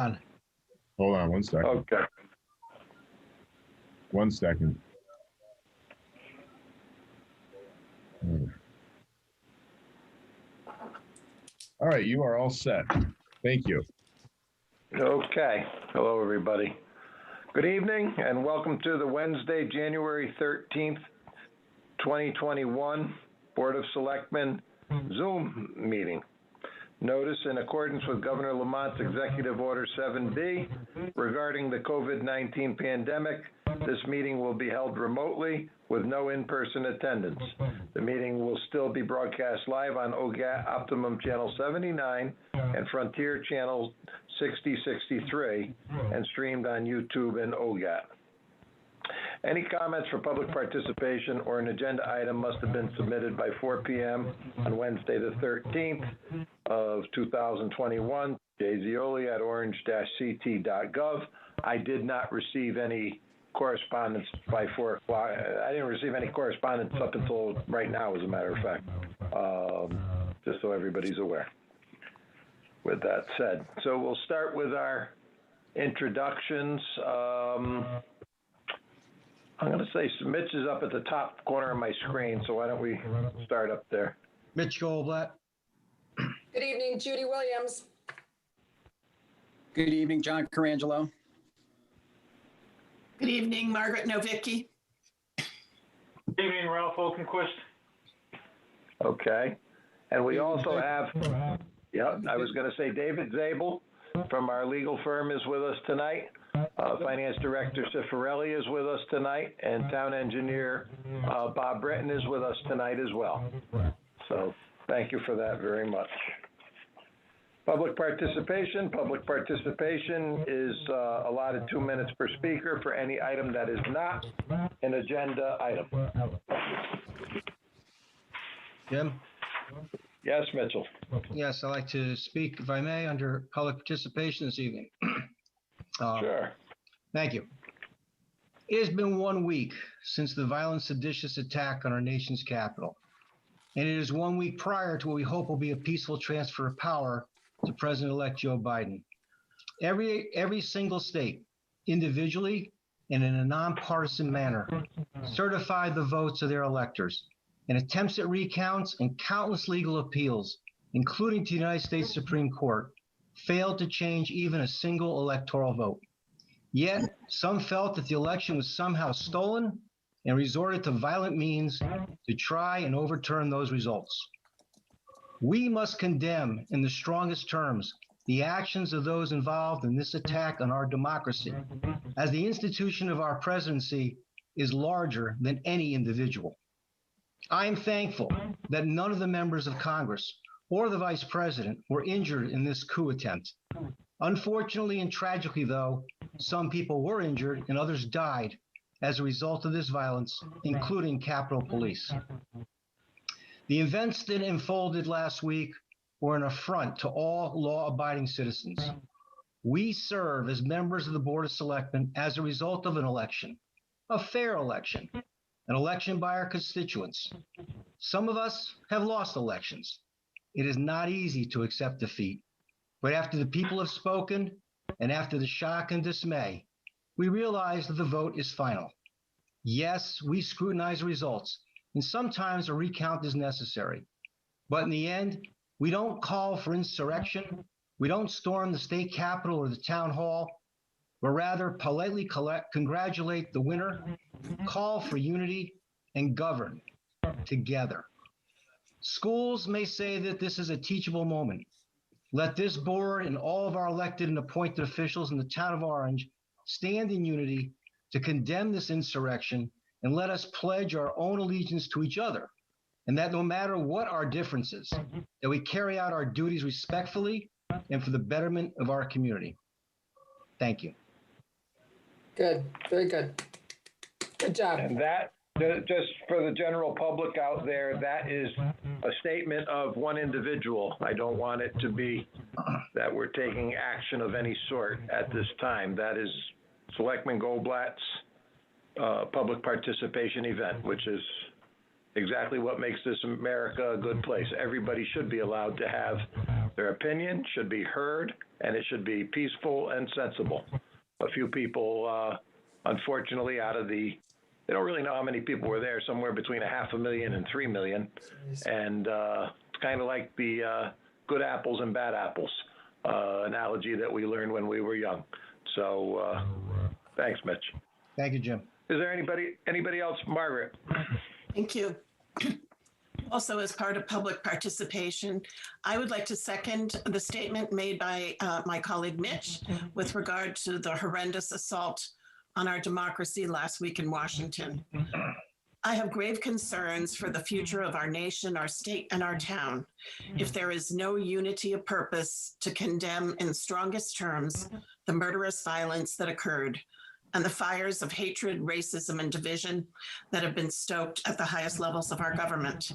Hold on 1 second. Okay. 1 second. All right, you are all set. Thank you. Okay. Hello, everybody. Good evening, and welcome to the Wednesday, January 13th, 2021 Board of Selectmen Zoom meeting. Notice in accordance with Governor Lamont's Executive Order 7B regarding the COVID-19 pandemic, this meeting will be held remotely with no in-person attendance. The meeting will still be broadcast live on OGAT Optimum Channel 79 and Frontier Channel 6063 and streamed on YouTube and OGAT. Any comments for public participation or an agenda item must have been submitted by 4 p.m. on Wednesday the 13th of 2021, jzioli at orange-ct.gov. I did not receive any correspondence by 4 o'clock. I didn't receive any correspondence up until right now, as a matter of fact, just so everybody's aware. With that said, so we'll start with our introductions. I'm going to say Mitch is up at the top corner of my screen, so why don't we start up there? Mitch Goldblatt. Good evening, Judy Williams. Good evening, John Carangelo. Good evening, Margaret Novicki. Good evening, Ralph Oakenquist. Okay. And we also have, I was going to say David Zabel from our legal firm is with us tonight. Finance Director Cifarelli is with us tonight, and Town Engineer Bob Britton is with us tonight as well. So thank you for that very much. Public participation. Public participation is allotted 2 minutes per speaker for any item that is not an agenda item. Jim? Yes, Mitchell. Yes, I'd like to speak, if I may, under public participation this evening. Sure. Thank you. It has been 1 week since the violent, seditious attack on our nation's capital. And it is 1 week prior to what we hope will be a peaceful transfer of power to President-elect Joe Biden. Every single state, individually and in a nonpartisan manner, certified the votes of their electors, and attempts at recounts and countless legal appeals, including to the United States Supreme Court, failed to change even a single electoral vote. Yet, some felt that the election was somehow stolen and resorted to violent means to try and overturn those results. We must condemn in the strongest terms the actions of those involved in this attack on our democracy, as the institution of our presidency is larger than any individual. I am thankful that none of the members of Congress or the vice president were injured in this coup attempt. Unfortunately and tragically, though, some people were injured and others died as a result of this violence, including Capitol Police. The events that unfolded last week were an affront to all law-abiding citizens. We serve as members of the Board of Selectmen as a result of an election, a fair election, an election by our constituents. Some of us have lost elections. It is not easy to accept defeat, but after the people have spoken and after the shock and dismay, we realize that the vote is final. Yes, we scrutinize the results, and sometimes a recount is necessary. But in the end, we don't call for insurrection, we don't storm the state capitol or the town hall, but rather politely congratulate the winner, call for unity, and govern together. Schools may say that this is a teachable moment. Let this board and all of our elected and appointed officials in the town of Orange stand in unity to condemn this insurrection, and let us pledge our own allegiance to each other, and that no matter what our differences, that we carry out our duties respectfully and for the betterment of our community. Thank you. Good, very good. Good job. And that, just for the general public out there, that is a statement of one individual. I don't want it to be that we're taking action of any sort at this time. That is Selectman Goldblatt's public participation event, which is exactly what makes this America a good place. Everybody should be allowed to have Their opinion should be heard, and it should be peaceful and sensible. A few people, unfortunately, they don't really know how many people were there, somewhere between 500,000 and 3 million. And it's kind of like the good apples and bad apples analogy that we learned when we were young. So thanks, Mitch. Thank you, Jim. Is there anybody else? Margaret? Thank you. Also, as part of public participation, I would like to second the statement made by my colleague Mitch with regard to the horrendous assault on our democracy last week in Washington. I have grave concerns for the future of our nation, our state, and our town if there is no unity of purpose to condemn in strongest terms the murderous violence that occurred and the fires of hatred, racism, and division that have been stoked at the highest levels of our government.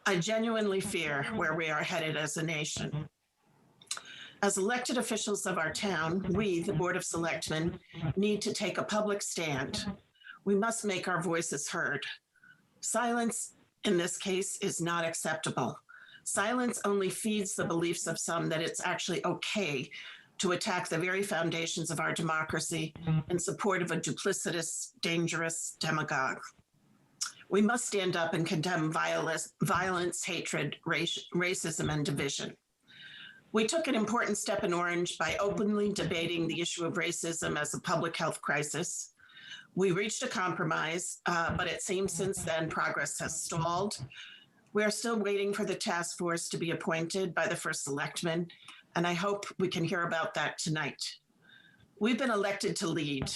I genuinely fear where we are headed as a nation. As elected officials of our town, we, the Board of Selectmen, need to take a public stand. We must make our voices heard. Silence, in this case, is not acceptable. Silence only feeds the beliefs of some that it's actually okay to attack the very foundations of our democracy in support of a duplicitous, dangerous demagogue. We must stand up and condemn violence, hatred, racism, and division. We took an important step in Orange by openly debating the issue of racism as a public health crisis. We reached a compromise, but it seems since then progress has stalled. We are still waiting for the task force to be appointed by the first selectman, and I hope we can hear about that tonight. We've been elected to lead.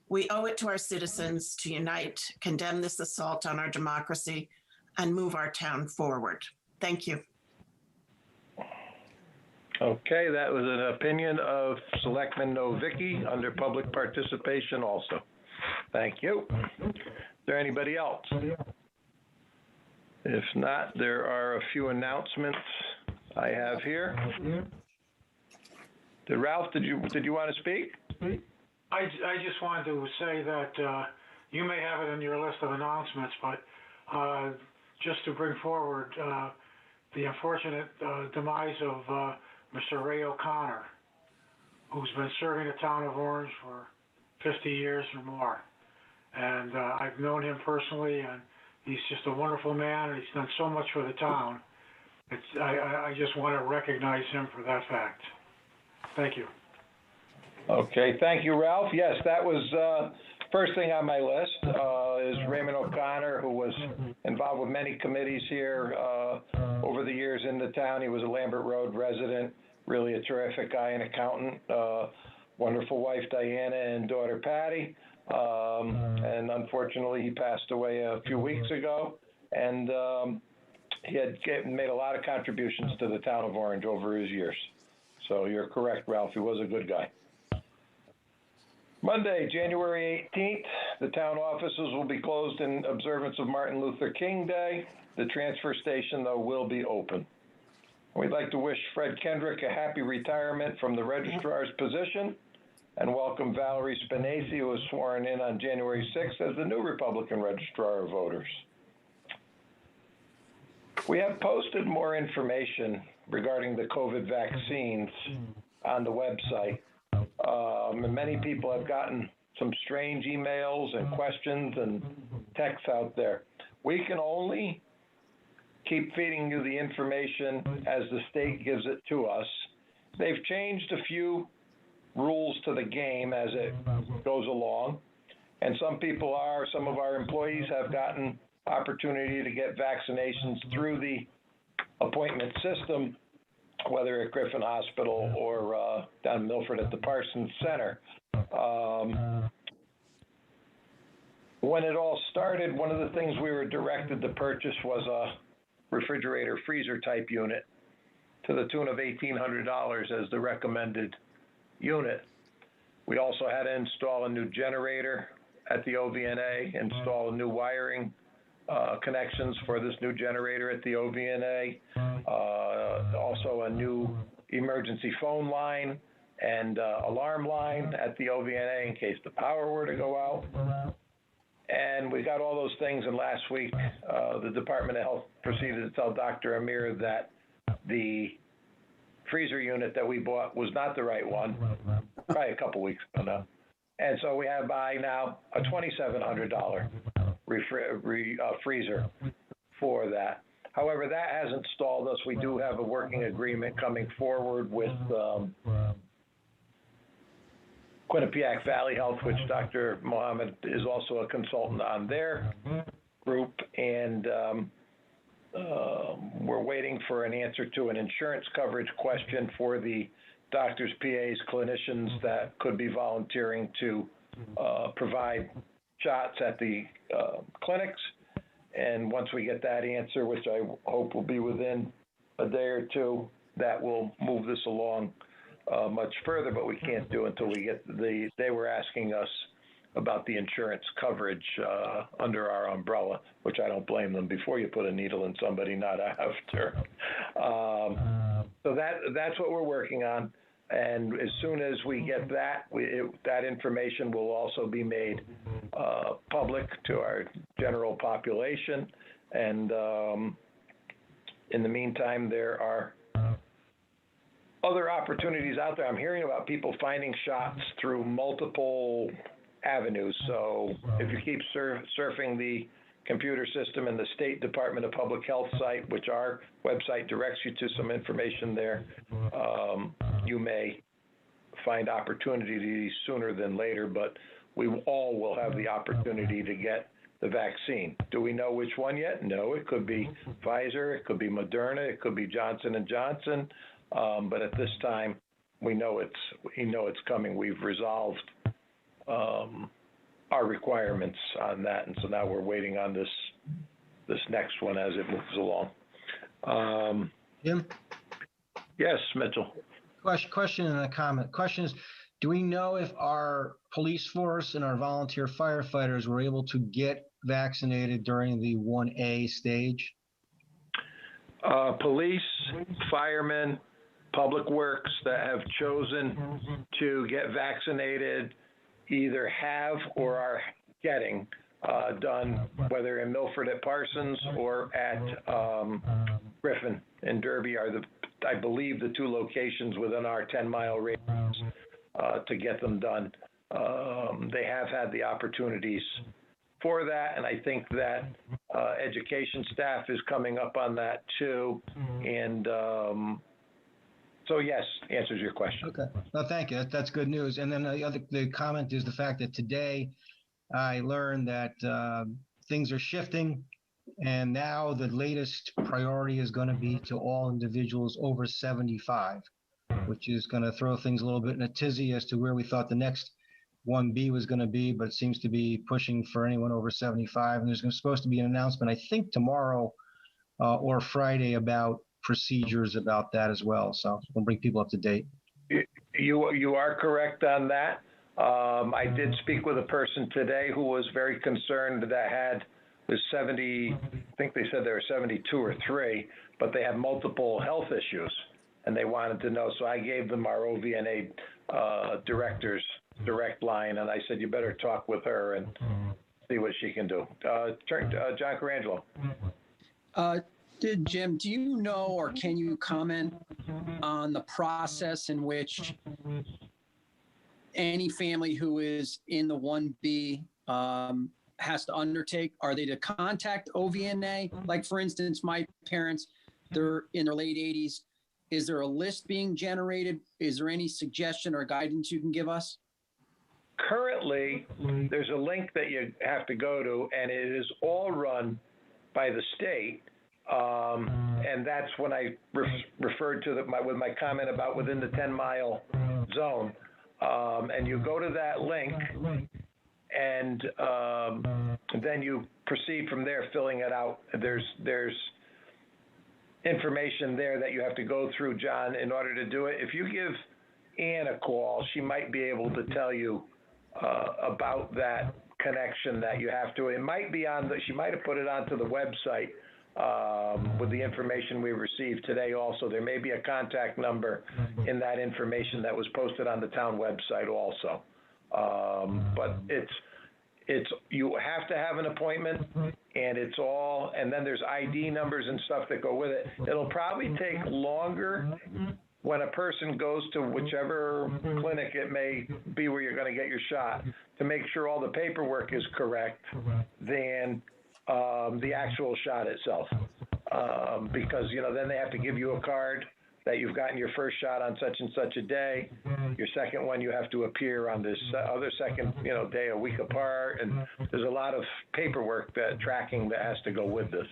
We owe it to our citizens to unite, condemn this assault on our democracy, and move our town forward. Thank you. Okay, that was an opinion of Selectman Novicki under public participation also. Thank you. Is there anybody else? If not, there are a few announcements I have here. Ralph, did you want to speak? I just wanted to say that you may have it in your list of announcements, but just to bring forward the unfortunate demise of Mr. Ray O'Connor, who's been serving the town of Orange for 50 years or more. And I've known him personally, and he's just a wonderful man, and he's done so much for the town. I just want to recognize him for that fact. Thank you. Okay, thank you, Ralph. Yes, that was first thing on my list is Raymond O'Connor, who was involved with many committees here over the years in the town. He was a Lambert Road resident, really a terrific guy, an accountant, wonderful wife, Diana, and daughter, Patty. And unfortunately, he passed away a few weeks ago. And he had made a lot of contributions to the town of Orange over his years. So you're correct, Ralph. He was a good guy. Monday, January 18th, the town offices will be closed in observance of Martin Luther King Day. The transfer station, though, will be open. We'd like to wish Fred Kendrick a happy retirement from the registrar's position and welcome Valerie Spinacy, who was sworn in on January 6th as the new Republican Registrar of Voters. We have posted more information regarding the COVID vaccines on the website. And many people have gotten some strange emails and questions and texts out there. We can only keep feeding you the information as the state gives it to us. They've changed a few rules to the game as it goes along. And some of our employees have gotten opportunity to get vaccinations through the appointment system, whether at Griffin Hospital or down in Milford at the Parsons Center. When it all started, one of the things we were directed to purchase was a refrigerator freezer type unit to the tune of $1,800 as the recommended unit. We also had to install a new generator at the OVNA, install new wiring connections for this new generator at the OVNA, also a new emergency phone line and alarm line at the OVNA in case the power were to go out. And we got all those things, and last week the Department of Health proceeded to tell Dr. Amir that the freezer unit that we bought was not the right one, probably a couple weeks ago now. And so we have to buy now a $2,700 freezer for that. However, that hasn't stalled us. We do have a working agreement coming forward with Quinnipiac Valley Health, which Dr. Mohammed is also a consultant on their group, and we're waiting for an answer to an insurance coverage question for the doctors, PAs, clinicians that could be volunteering to provide shots at the clinics. And once we get that answer, which I hope will be within a day or two, that will move this along much further, but we can't do until we get they were asking us about the insurance coverage under our umbrella, which I don't blame them. Before you put a needle in somebody, not after. So that's what we're working on. And as soon as we get that, that information will also be made public to our general population. And in the meantime, there are other opportunities out there. I'm hearing about people finding shots through multiple avenues. So if you keep surfing the computer system in the State Department of Public Health site, which our website directs you to some information there, you may find opportunities sooner than later, but we all will have the opportunity to get the vaccine. Do we know which one yet? No, it could be Pfizer, it could be Moderna, it could be Johnson & Johnson, but at this time, we know it's coming. We've resolved our requirements on that, and so now we're waiting on this next one as it moves along. Jim? Yes, Mitchell. Question and a comment. Question is, do we know if our police force and our volunteer firefighters were able to get vaccinated during the 1A stage? Police, firemen, public works that have chosen to get vaccinated either have or are getting done, whether in Milford at Parsons or at Griffin and Derby are I believe, the two locations within our 10-mile radius to get them done. They have had the opportunities for that, and I think that education staff is coming up on that too. And so yes, answers your question. Okay. No, thank you. That's good news. And then the comment is the fact that today I learned that things are shifting, and now the latest priority is going to be to all individuals over 75, which is going to throw things a little bit in a tizzy as to where we thought the next 1B was going to be, but it seems to be pushing for anyone over 75. And there's supposed to be an announcement, I think, tomorrow or Friday about procedures about that as well. So we'll bring people up to date. You are correct on that. I did speak with a person today who was very concerned that was 70, I think they said they were 72 or 3, but they have multiple health issues and they wanted to know. So I gave them our OVNA director's direct line, and I said, you better talk with her and see what she can do. John Carangelo. Jim, do you know or can you comment on the process in which any family who is in the 1B has to undertake? Are they to contact OVNA? Like, for instance, my parents, they're in their late 80s. Is there a list being generated? Is there any suggestion or guidance you can give us? Currently, there's a link that you have to go to, and it is all run by the state. And that's when I referred to with my comment about within the 10-mile zone. And you go to that link, and then you proceed from there, filling it out. There's information there that you have to go through, John, in order to do it. If you give Ann a call, she might be able to tell you about that connection that you have to. It might be she might have put it onto the website with the information we received today also. There may be a contact number in that information that was posted on the town website also. But it's you have to have an appointment, and then there's ID numbers and stuff that go with it. It'll probably take longer when a person goes to whichever clinic it may be where you're going to get your shot, to make sure all the paperwork is correct than the actual shot itself. Because, then they have to give you a card that you've gotten your first shot on such and such a day. Your second one, you have to appear on this other second, day a week apart. And there's a lot of paperwork tracking that has to go with this.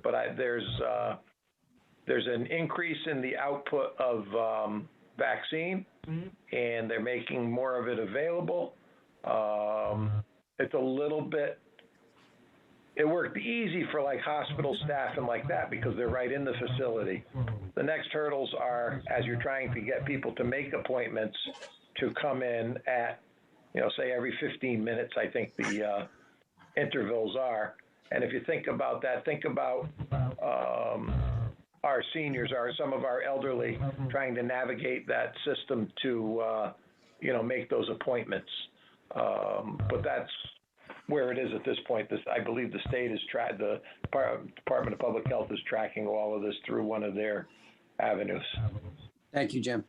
But there's an increase in the output of vaccine, and they're making more of it available. It's a little bit. It worked easy for like hospital staff and like that because they're right in the facility. The next hurdles are as you're trying to get people to make appointments to come in at, say every 15 minutes, I think the intervals are. And if you think about that, think about our seniors, some of our elderly trying to navigate that system to, make those appointments. But that's where it is at this point. I believe the state the Department of Public Health is tracking all of this through one of their avenues. Thank you, Jim.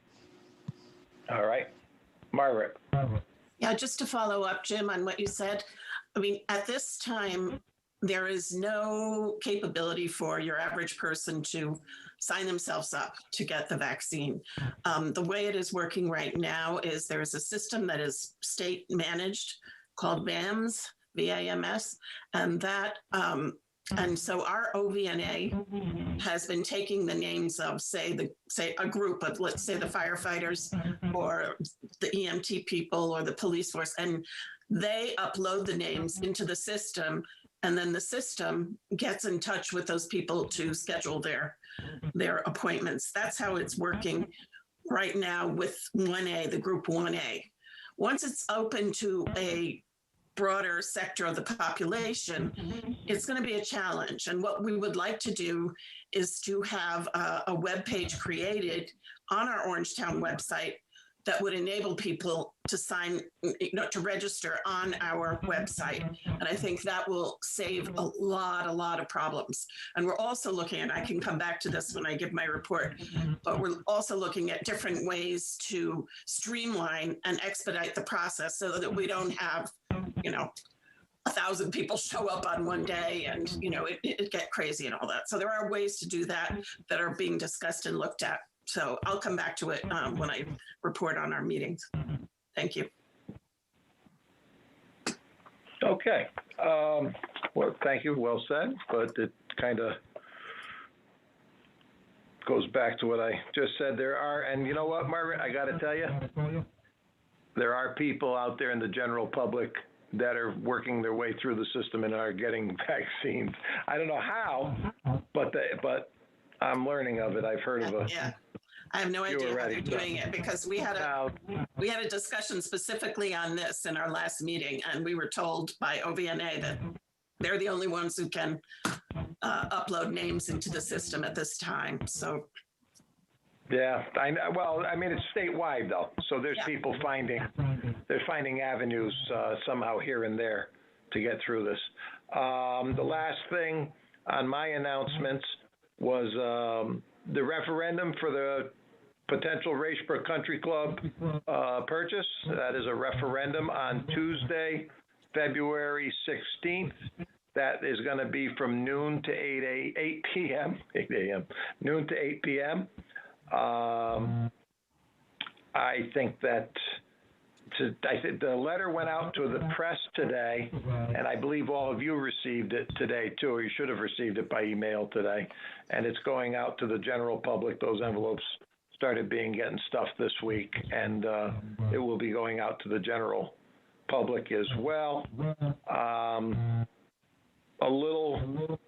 All right. Margaret. Yeah, just to follow up, Jim, on what you said. I mean, at this time, there is no capability for your average person to sign themselves up to get the vaccine. The way it is working right now is there is a system that is state managed called VAMS, VAMS, and that, and so our OVNA has been taking the names of, say a group of, let's say the firefighters or the EMT people or the police force, and they upload the names into the system, and then the system gets in touch with those people to schedule their appointments. That's how it's working right now with 1A, the group 1A. Once it's open to a broader sector of the population, it's going to be a challenge. And what we would like to do is to have a web page created on our Orangetown website that would enable people to to register on our website. And I think that will save a lot of problems. And we're also looking, and I can come back to this when I give my report, but we're also looking at different ways to streamline and expedite the process so that we don't have, 1,000 people show up on one day and, it get crazy and all that. So there are ways to do that are being discussed and looked at. So I'll come back to it when I report on our meetings. Thank you. Okay. Well, thank you. Well said. But it kind of goes back to what I just said. And you know what, Margaret, I got to tell you, there are people out there in the general public that are working their way through the system and are getting vaccines. I don't know how, but I'm learning of it. I've heard of it. Yeah. I have no idea how they're doing it because we had a discussion specifically on this in our last meeting, and we were told by OVNA that they're the only ones who can upload names into the system at this time. So. Yeah, I know. Well, I mean, it's statewide though, so there's people finding avenues somehow here and there to get through this. The last thing on my announcements was the referendum for the potential Racebrook Country Club purchase. That is a referendum on Tuesday, February 16th. That is going to be from noon to 8 p.m. Noon to 8 p.m. I think the letter went out to the press today, and I believe all of you received it today too, or you should have received it by email today. And it's going out to the general public. Those envelopes started getting stuffed this week, and it will be going out to the general public as well. A little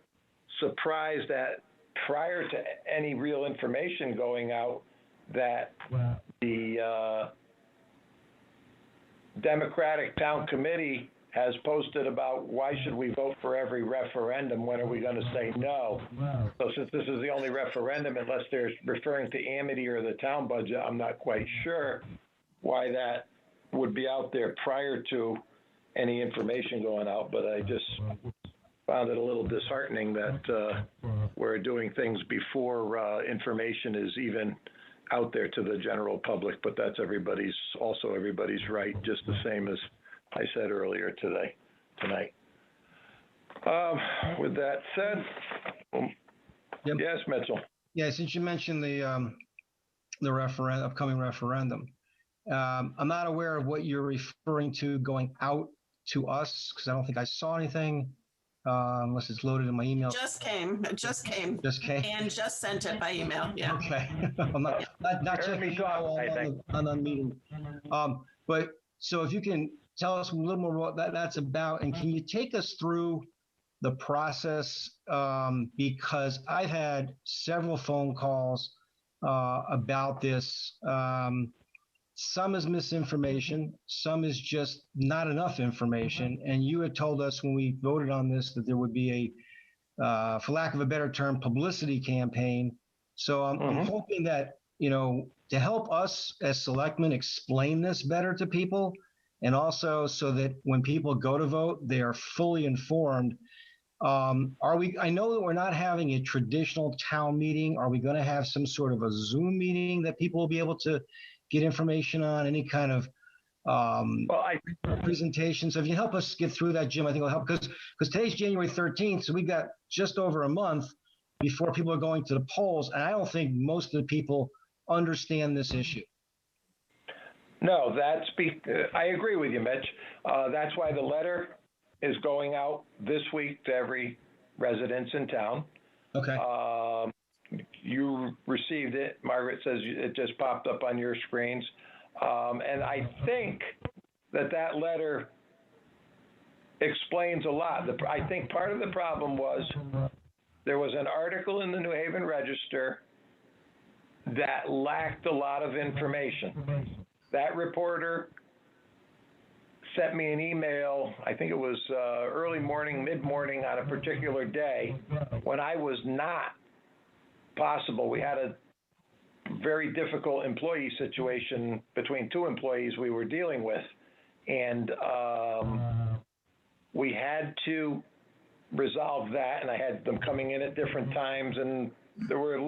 surprised that prior to any real information going out, that the Democratic Town Committee has posted about why should we vote for every referendum, when are we going to say no? So since this is the only referendum, unless they're referring to Amity or the town budget, I'm not quite sure why that would be out there prior to any information going out, but I just found it a little disheartening that we're doing things before information is even out there to the general public, but that's also everybody's right, just the same as I said earlier tonight. With that said, Yep. yes, Mitchell. Yeah, since you mentioned the upcoming referendum, I'm not aware of what you're referring to going out to us, because I don't think I saw anything, unless it's loaded in my email. It just came, Just came. and just sent it by email, yeah. Okay. I'm not checking email on the meeting. But so if you can tell us a little more what that's about, and can you take us through the process? Because I've had several phone calls about this. Some is misinformation, some is just not enough information. And you had told us when we voted on this that there would be a, for lack of a better term, publicity campaign. So I'm hoping that, to help us as selectmen explain this better to people, and also so that when people go to vote, they are fully informed. I know that we're not having a traditional town meeting. Are we going to have some sort of a Zoom meeting that people will be able to get information on, any kind of presentation? So if you help us get through that, Jim, I think it'll help, because today's January 13th, so we got just over a month before people are going to the polls, and I don't think most of the people understand this issue. No, I agree with you, Mitch. That's why the letter is going out this week to every residence in town. Okay. You received it. Margaret says it just popped up on your screens. And I think that letter explains a lot. I think part of the problem was there was an article in the New Haven Register that lacked a lot of information. That reporter sent me an email, I think it was early morning, mid-morning on a particular day when I was not possible. We had a very difficult employee situation between two employees we were dealing with. And we had to resolve that, and I had them coming in at different times, and there were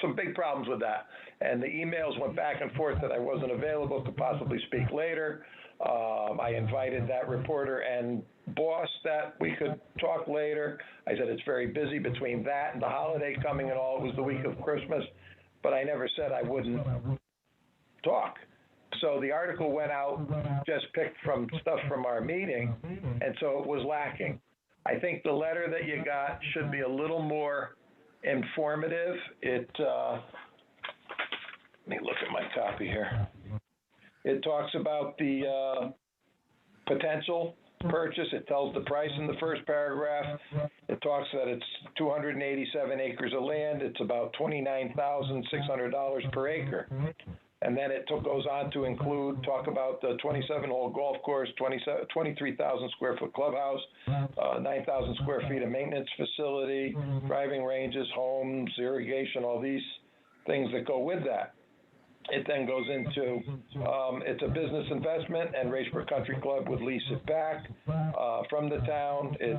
some big problems with that. And the emails went back and forth that I wasn't available, could possibly speak later. I invited that reporter and boss that we could talk later. I said it's very busy between that and the holiday coming and all. It was the week of Christmas, but I never said I wouldn't talk. So the article went out, just picked from stuff from our meeting, and so it was lacking. I think the letter that you got should be a little more informative. Let me look at my copy here. It talks about the potential purchase. It tells the price in the first paragraph. It talks that it's 287 acres of land. It's about $29,600 per acre. And then it goes on to talk about the 27-hole golf course, 23,000 square foot clubhouse, 9,000 square feet of maintenance facility, driving ranges, homes, irrigation, all these things that go with that. It then goes into, it's a business investment, and Racebrook Country Club would lease it back from the town. It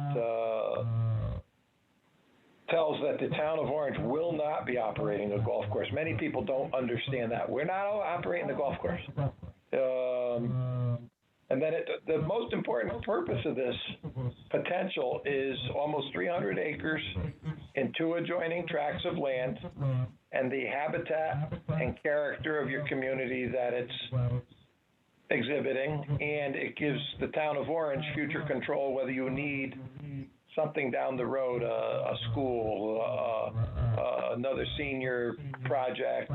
tells that the town of Orange will not be operating a golf course. Many people don't understand that. We're not operating the golf course. And then the most important purpose of this potential is almost 300 acres in two adjoining tracts of land, and the habitat and character of your community that it's exhibiting, and it gives the town of Orange future control whether you need something down the road, a school, another senior project,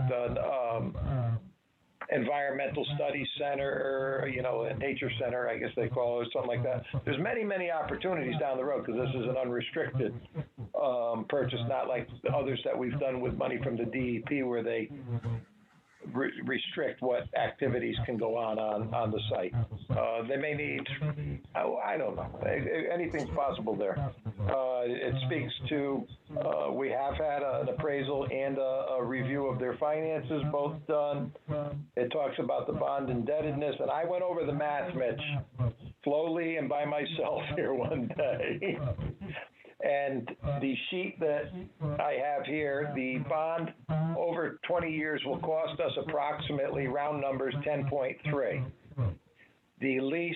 environmental studies center, a nature center, I guess they call it, something like that. There's many, many opportunities down the road, because this is an unrestricted purchase, not like the others that we've done with money from the DEP, where they restrict what activities can go on the site. They may need, I don't know, anything's possible there. It speaks to, we have had an appraisal and a review of their finances, both done. It talks about the bond indebtedness, and I went over the math, Mitch, slowly and by myself here one day. And the sheet that I have here, the bond over 20 years will cost us approximately, round numbers, 10.3. The lease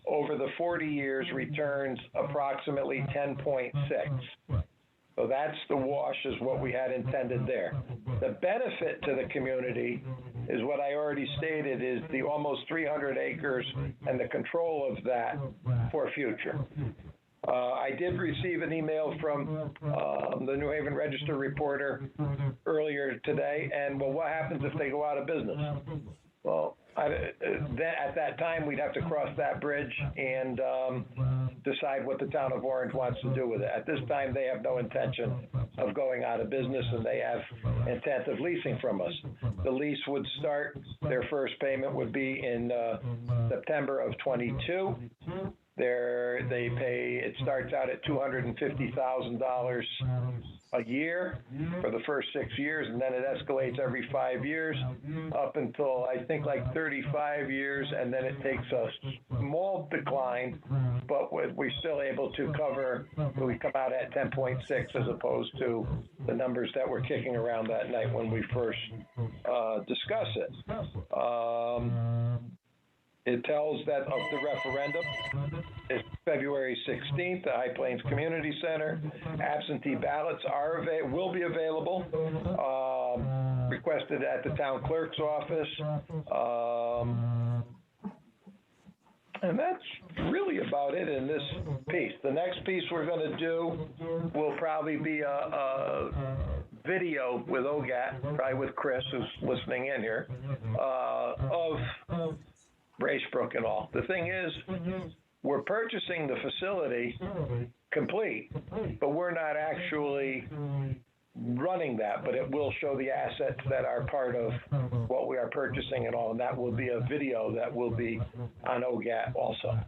over the 40 years returns approximately 10.6. So that's the wash, is what we had intended there. The benefit to the community is what I already stated, is the almost 300 acres and the control of that for future. I did receive an email from the New Haven Register reporter earlier today, and well, what happens if they go out of business? Well, at that time, we'd have to cross that bridge and decide what the town of Orange wants to do with it. At this time, they have no intention of going out of business, and they have intent of leasing from us. The lease would start, their first payment would be in September of 22. They pay, it starts out at $250,000 a year for the first 6 years, and then it escalates every 5 years up until I think like 35 years, and then it takes a small decline, but we're still able to cover, we come out at 10.6 as opposed to the numbers that were kicking around that night when we first discussed it. It tells that of the referendum is February 16th, the High Plains Community Center. Absentee ballots will be available, requested at the town clerk's office. And that's really about it in this piece. The next piece we're going to do will probably be a video with OGAT, probably with Chris, who's listening in here, of Bracebrook and all. The thing is, we're purchasing the facility complete, but we're not actually running that, but it will show the assets that are part of what we are purchasing and all, and that will be a video that will be on OGAT also.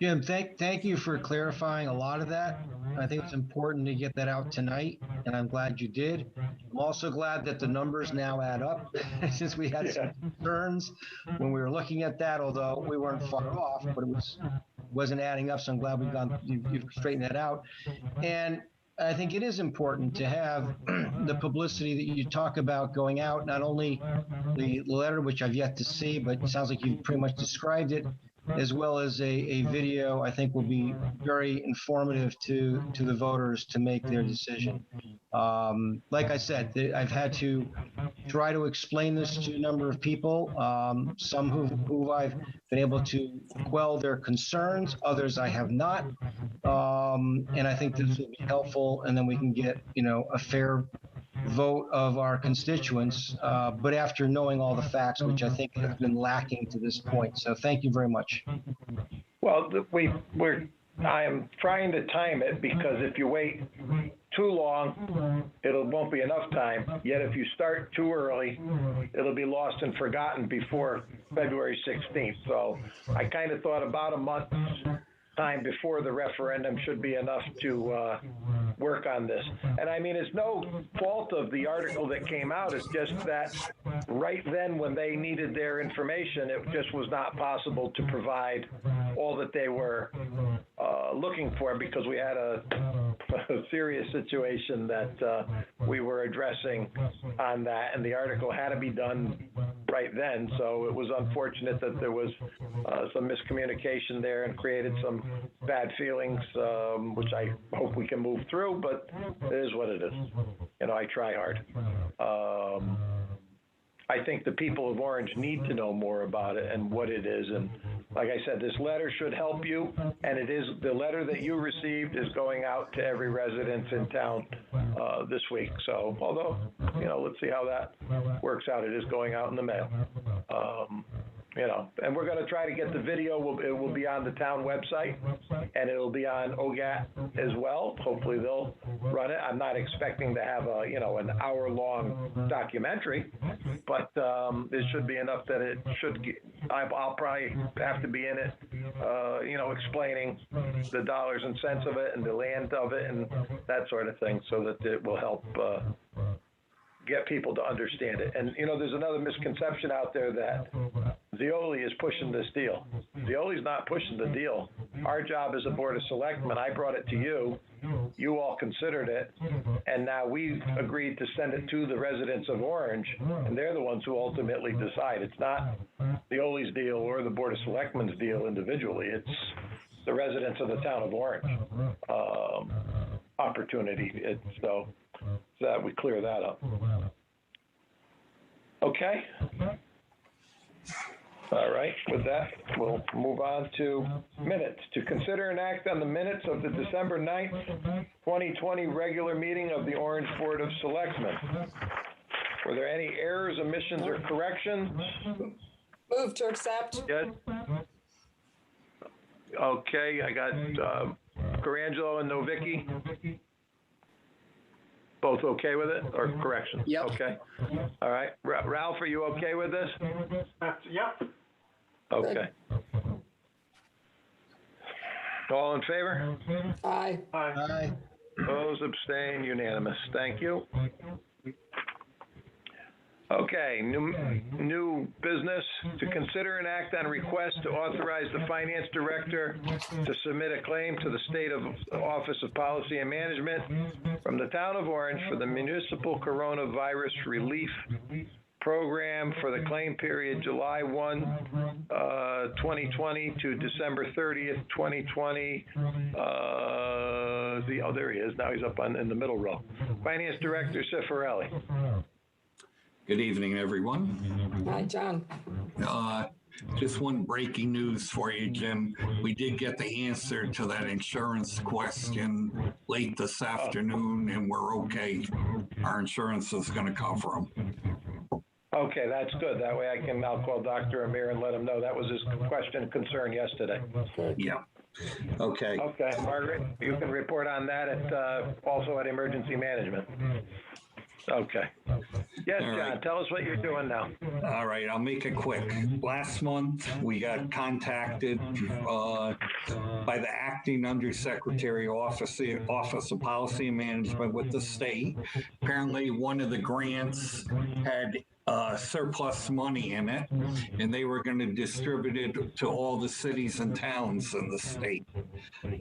Jim, thank you for clarifying a lot of that. I think it's important to get that out tonight, and I'm glad you did. I'm also glad that the numbers now add up, since we had some concerns when we were looking at that, although we weren't far off, but it wasn't adding up, so I'm glad you've straightened that out. And I think it is important to have the publicity that you talk about going out, not only the letter, which I've yet to see, but it sounds like you've pretty much described it, as well as a video, I think will be very informative to the voters to make their decision. Like I said, I've had to try to explain this to a number of people, some who I've been able to quell their concerns, others I have not. And I think this will be helpful, and then we can get, a fair vote of our constituents, but after knowing all the facts, which I think have been lacking to this point. So thank you very much. Well, I am trying to time it, because if you wait too long, it won't be enough time. Yet if you start too early, it'll be lost and forgotten before February 16th. So I kind of thought about a month's time before the referendum should be enough to work on this. And I mean, it's no fault of the article that came out. It's just that right then, when they needed their information, it just was not possible to provide all that they were looking for, because we had a serious situation that we were addressing on that, and the article had to be done right then. So it was unfortunate that there was some miscommunication there and created some bad feelings, which I hope we can move through, but it is what it is. I try hard. I think the people of Orange need to know more about it and what it is. And like I said, this letter should help you. And it is, the letter that you received is going out to every resident in town this week. So although, let's see how that works out. It is going out in the mail. And we're going to try to get the video. It will be on the town website, and it'll be on OGAT as well. Hopefully they'll run it. I'm not expecting to have an hour-long documentary, but it should be enough that it should. I'll probably have to be in it, explaining the dollars and cents of it and the land of it and that sort of thing, so that it will help get people to understand it. And, there's another misconception out there that Zeoli is pushing this deal. Zeoli's not pushing the deal. our job as a Board of Selectmen, I brought it to you, you all considered it, and now we've agreed to send it to the residents of Orange, and they're the ones who ultimately decide. It's not the Ole's deal or the Board of Selectmen's deal individually. It's the residents of the town of Orange opportunity. So that we clear that up. Okay? All right, with that, we'll move on to minutes. To consider and act on the minutes of the December 9th, 2020 regular meeting of the Orange Board of Selectmen. Were there any errors, omissions, or corrections? Move to accept. Yes? Okay, I got Carangelo and Novicki. Both okay with it, or corrections? Yep. Okay. All right. Ralph, are you okay with this? Yep. Okay. All in favor? Aye. Aye. Opposed, abstain, unanimous. Thank you. Okay, new business. To consider and act on request to authorize the finance director to submit a claim to the State Office of Policy and Management from the town of Orange for the municipal coronavirus relief program for the claim period July 1, 2020 to December 30th, 2020. There he is. Now he's up in the middle row. Finance Director Cifarelli. Good evening, everyone. Hi, John. Just one breaking news for you, Jim. We did get the answer to that insurance question late this afternoon, and we're okay. Our insurance is going to cover them. Okay, that's good. That way I'll call Dr. Amir and let him know that was his question and concern yesterday. Yeah. Okay. Okay, Margaret, you can report on that also at Emergency Management. Okay. Yes, All John, right. tell us what you're doing now. All right, I'll make it quick. Last month, we got contacted by the acting undersecretary Office of Policy and Management with the state. Apparently, one of the grants had surplus money in it, and they were going to distribute it to all the cities and towns in the state.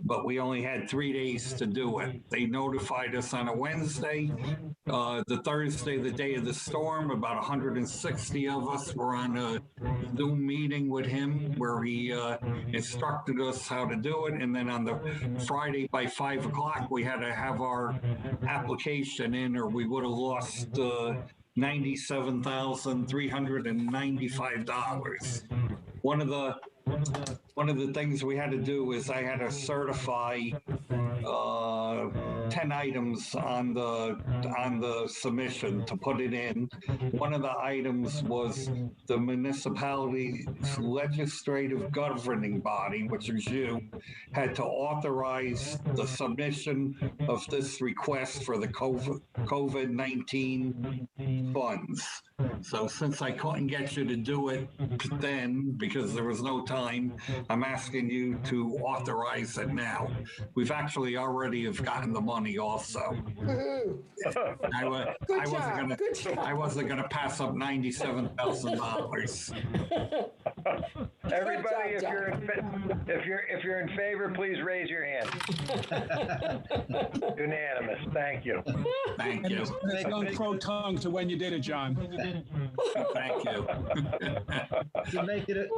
But we only had 3 days to do it. They notified us on a Wednesday. The Thursday, the day of the storm, about 160 of us were on a Zoom meeting with him where he instructed us how to do it. And then on the Friday by 5 o'clock, we had to have our application in, or we would have lost $97,395. One of the things we had to do is I had to certify 10 items on the submission to put it in. One of the items was the municipality's legislative governing body, which is you, had to authorize the submission of this request for the COVID-19 funds. So since I couldn't get you to do it then because there was no time, I'm asking you to authorize it now. We've actually already have gotten the money also. Woohoo. I wasn't gonna pass up $97,000. Everybody, if you're in favor, please raise your hand. Unanimous. Thank you. Thank you. Don't throw tongue to when you did it, John. Thank you. To make it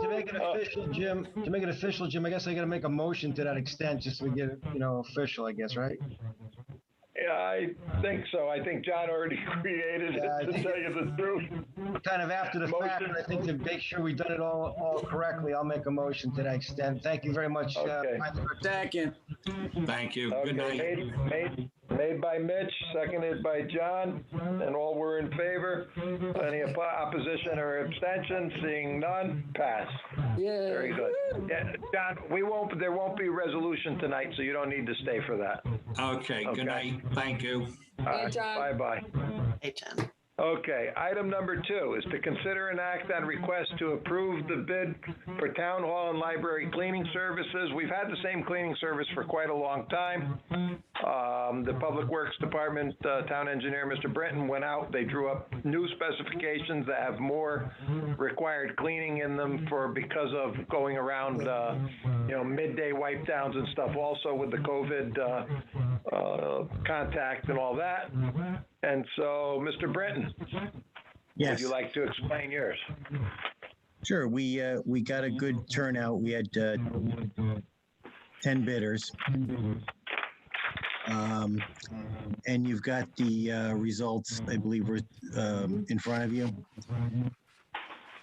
official, Jim, I guess I got to make a motion to that extent just so we get it, official, I guess, right? Yeah, I think so. I think John already created it, to tell you the truth. Kind of after the fact, I think to make sure we've done it all correctly, I'll make a motion to that extent. Thank you very much. Okay. Second. Thank you. Okay, Good night. Made by Mitch, seconded by John, and all were in favor. Any opposition or abstention? Seeing none, pass. Yay. Very good. Yeah, John, there won't be a resolution tonight, so you don't need to stay for that. Okay. Good night. Thank you. Hey, John. Bye-bye. Hey, Jen. Okay, item number 2 is to consider and act on request to approve the bid for town hall and library cleaning services. We've had the same cleaning service for quite a long time. The Public Works Department, Town Engineer, Mr. Brenton, went out. They drew up new specifications that have more required cleaning in them because of going around, midday wipe downs and stuff, also with the COVID contact and all that. And so, Mr. Brenton, Yes, would you like to explain yours? sure. We got a good turnout. We had 10 bidders. And you've got the results, I believe, were in front of you.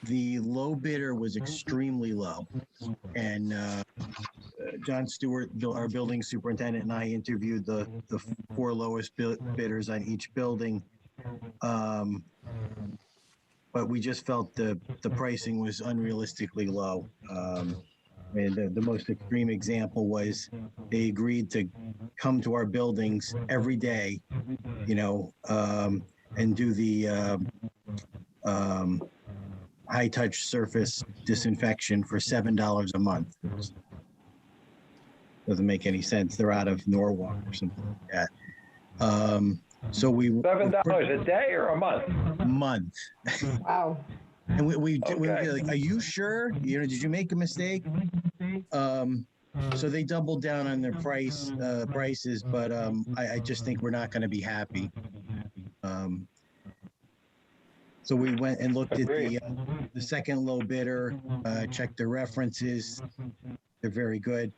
The low bidder was extremely low. And John Stewart, our building superintendent, and I interviewed the 4 lowest bidders on each building. But we just felt the pricing was unrealistically low. And the most extreme example was they agreed to come to our buildings every day, and do the high touch surface disinfection for $7 a month. Doesn't make any sense. They're out of Norwalk or something like that. So we $7 a day or a month? month. Wow. And we were Okay. like, are you sure? Did you make a mistake? So they doubled down on their prices, but I just think we're not going to be happy. So we went and looked at the second low bidder, checked their references. They're very good.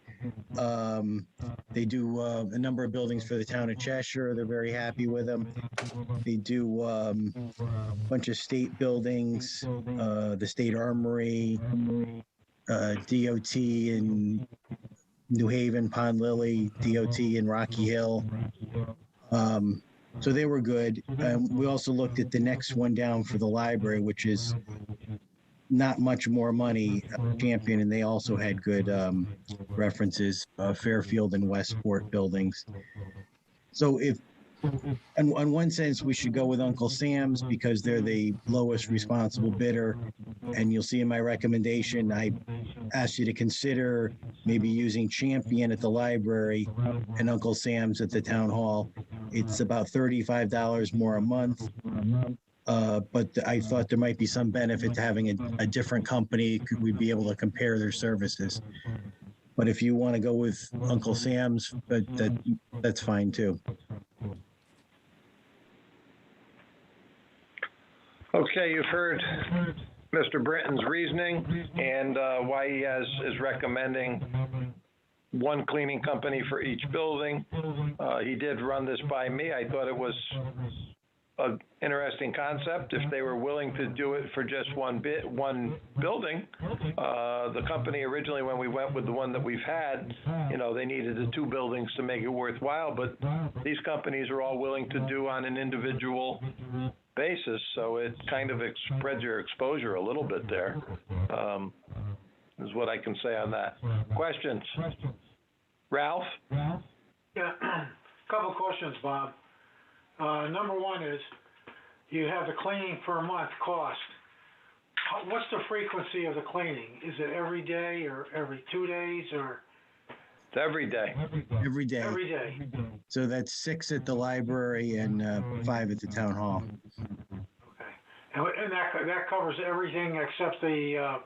They do a number of buildings for the town of Cheshire. They're very happy with them. They do a bunch of state buildings, the State Armory, DOT in New Haven, Pond Lily, DOT in Rocky Hill. So they were good. We also looked at the next one down for the library, which is not much more money, Champion, and they also had good references, Fairfield and Westport buildings. So if, in one sense, we should go with Uncle Sam's because they're the lowest responsible bidder. And you'll see in my recommendation, I asked you to consider maybe using Champion at the library and Uncle Sam's at the town hall. It's about $35 more a month. But I thought there might be some benefit to having a different company. Could we be able to compare their services? But if you want to go with Uncle Sam's, that's fine too. Okay, you've heard Mr. Britton's reasoning and why he is recommending one cleaning company for each building. He did run this by me. I thought it was an interesting concept. If they were willing to do it for just one building, the company originally, when we went with the one that we've had, they needed the 2 buildings to make it worthwhile, but these companies are all willing to do on an individual basis, so it kind of spreads your exposure a little bit there, is what I can say on that. Questions? Ralph? Yeah, couple questions, Bob. Number one is, you have the cleaning per month cost. What's the frequency of the cleaning? Is it every day or every 2 days or? It's every day. Every day. Every day. So that's 6 at the library and 5 at the town hall. Okay. And that covers everything except the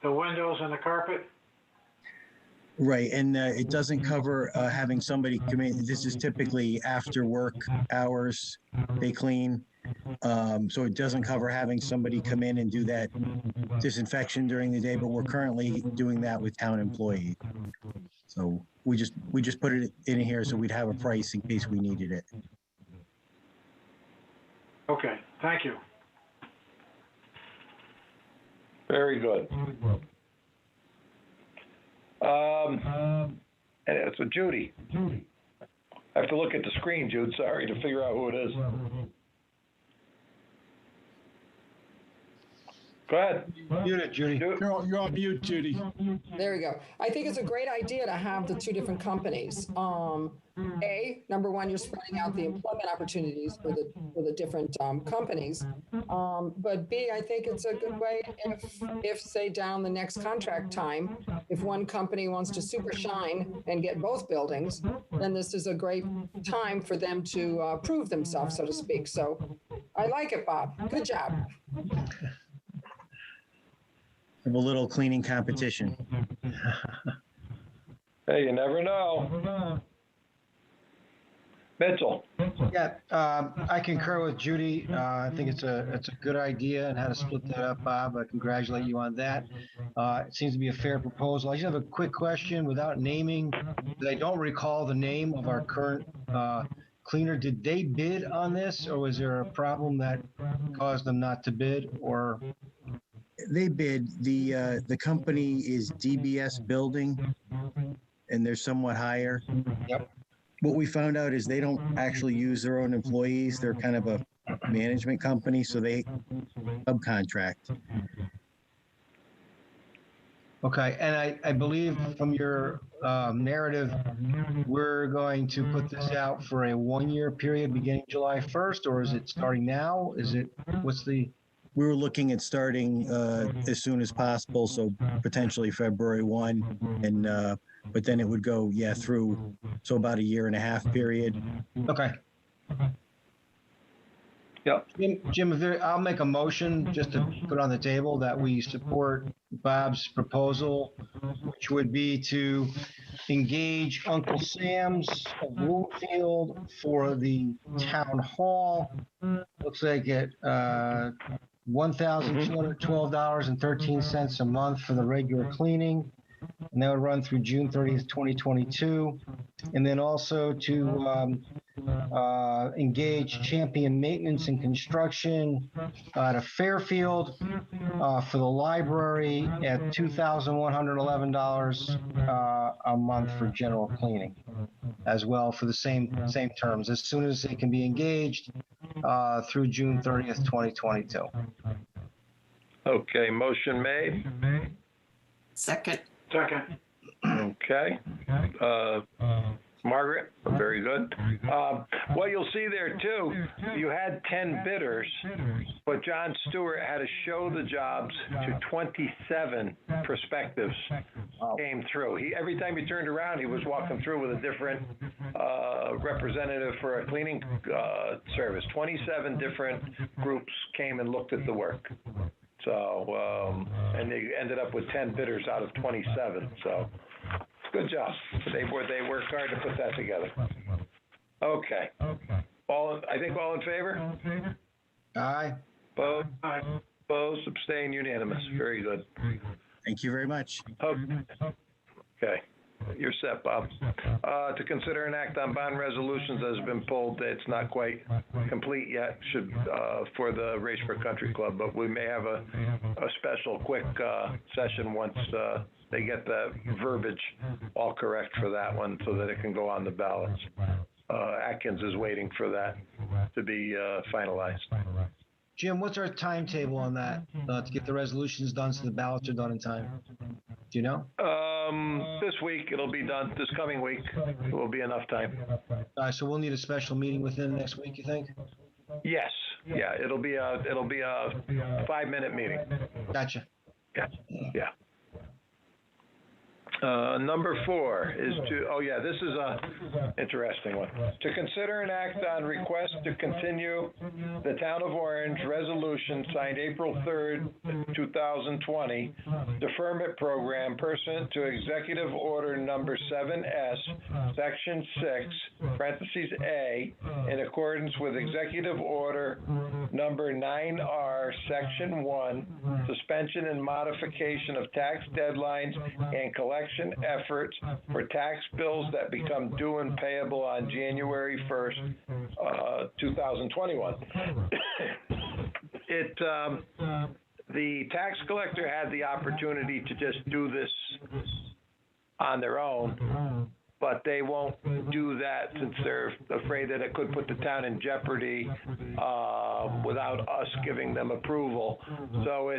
windows and the carpet? Right, and it doesn't cover having somebody come in. This is typically after work hours they clean. So it doesn't cover having somebody come in and do that disinfection during the day, but we're currently doing that with town employees. So we just put it in here so we'd have a price in case we needed it. Okay, thank you. Very good. And so Judy. I have to look at the screen, Jude, sorry, to figure out who it is. Go ahead. Muted, Judy. You're on mute, Judy. There we go. I think it's a great idea to have the two different companies. Number one, you're spreading out the employment opportunities for the different companies. But B, I think it's a good way if say down the next contract time, if one company wants to super shine and get both buildings, then this is a great time for them to prove themselves, so to speak. So I like it, Bob. Good job. Have a little cleaning competition. Hey, you never know. Mitchell. Yeah, I concur with Judy. I think it's a good idea and how to split that up, Bob. I congratulate you on that. It seems to be a fair proposal. I just have a quick question without naming, because I don't recall the name of our current cleaner. Did they bid on this, or was there a problem that caused them not to bid? Or They bid. The company is DBS Building, and they're somewhat higher. Yep. What we found out is they don't actually use their own employees. They're kind of a management company, so they subcontract. okay, and I believe from your narrative, we're going to put this out for a 1-year period beginning July 1st, or is it starting now? We were looking at starting as soon as possible, so potentially February 1, and but then it would go through, so about a 1.5 year period. Okay. Yep. Jim, I'll make a motion just to put on the table that we support Bob's proposal, which would be to engage Uncle Sam's of Bloomfield for the town hall. Looks like it $1,212.13 a month for the regular cleaning, and that would run through June 30th, 2022. And then also to engage Champion Maintenance and Construction out of Fairfield for the library at $2,111 a month for general cleaning, as well for the same terms, as soon as they can be engaged through June 30th, 2022. Okay, motion made. Second. Second. Okay. Margaret, very good. What you'll see there too, you had 10 bidders, but John Stewart had to show the jobs to 27 prospectives came through. Every time he turned around, he was walking through with a different representative for a cleaning service. 27 different groups came and looked at the work. So, and they ended up with 10 bidders out of 27. So, good job. They worked hard to put that together. Okay. I think all in favor? Aye. Opposed? Opposed? Abstain? Unanimous. Very good. Thank you very much. Okay. You're set, Bob. To consider an act on bond resolutions that has been pulled. It's not quite complete yet. For the Racebrook Country Club, but we may have a special quick session once they get the verbiage all correct for that one, so that it can go on the ballots. Atkins is waiting for that to be finalized. Jim, what's our timetable on that to get the resolutions done so the ballots are done in time? Do you know? This week it'll be done. This coming week will be enough time. So we'll need a special meeting within the next week, you think? Yes. Yeah. It'll be a 5-minute meeting. Gotcha. Yeah. Number 4 is this is a interesting one. To consider an act on request to continue the Town of Orange resolution signed April 3rd, 2020, deferment program pursuant to Executive Order Number 7S, Section 6, parentheses A, in accordance with Executive Order Number 9R, Section 1, suspension and modification of tax deadlines and collection efforts for tax bills that become due and payable on January 1st, 2021. The tax collector had the opportunity to just do this on their own, but they won't do that since they're afraid that it could put the town in jeopardy without us giving them approval. So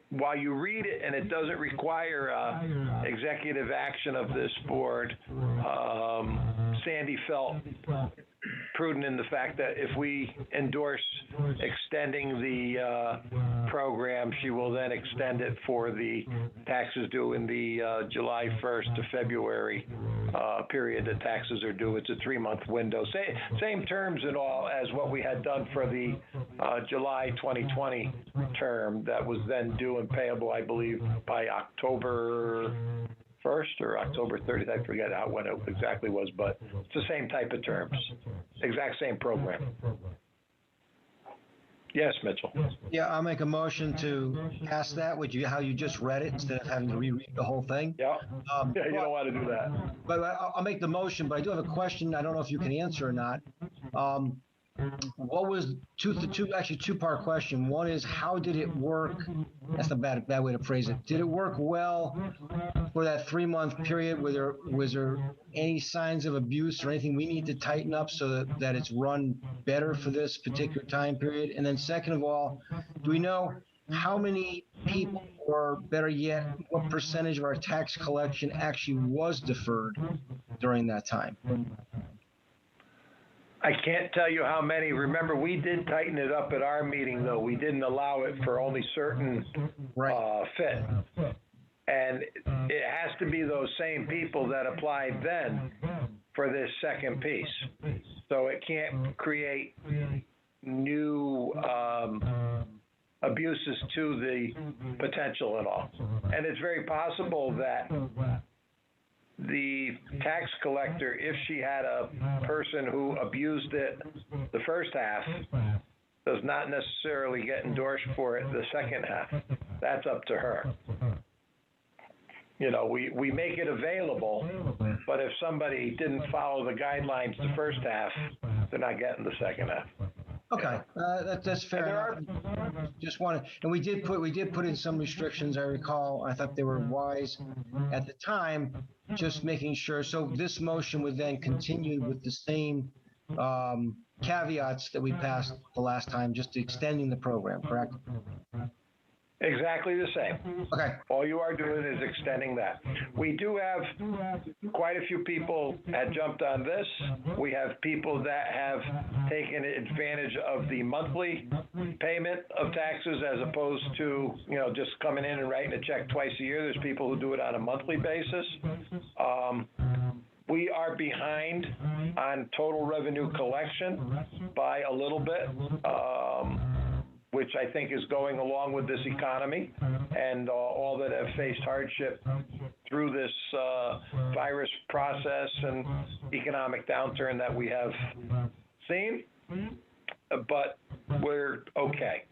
while you read it and it doesn't require executive action of this board, Sandy felt prudent in the fact that if we endorse extending the program, she will then extend it for the taxes due in the July 1st to February period that taxes are due. It's a 3-month window. Same terms and all as what we had done for the July 2020 term that was then due and payable, I believe, by October 1st or October 30th. I forget when it exactly was, but it's the same type of terms, exact same program. Yes, Mitchell. Yeah, I'll make a motion to pass that, how you just read it instead of having to reread the whole thing. Yeah. Yeah, you don't want to do that. But I'll make the motion, but I do have a question. I don't know if you can answer or not. What was two-part question. One is, how did it work? That's a bad way to phrase it. Did it work well for that 3-month period? Was there any signs of abuse or anything we need to tighten up so that it's run better for this particular time period? And then second of all, do we know how many people, or better yet, what percentage of our tax collection actually was deferred during that time? I can't tell you how many. Remember, we did tighten it up at our meeting, though. We didn't allow it for only certain fit. And it has to be those same people that applied then for this second piece. So it can't create new abuses to the potential at all. And it's very possible that the tax collector, if she had a person who abused it the first half, does not necessarily get endorsed for it the second half. That's up to her. You know, we make it available, but if somebody didn't follow the guidelines the first half, they're not getting the second half. Okay, that's fair enough. Just wanted, and we did put in some restrictions. I recall. I thought they were wise at the time. Just making sure. So this motion would then continue with the same caveats that we passed the last time, just extending the program. Correct? Exactly the same. Okay. All you are doing is extending that. We do have quite a few people that jumped on this. We have people that have taken advantage of the monthly payment of taxes as opposed to, just coming in and writing a check twice a year. There's people who do it on a monthly basis. We are behind on total revenue collection by a little bit. Which I think is going along with this economy and all that have faced hardship through this virus process and economic downturn that we have seen. But we're okay.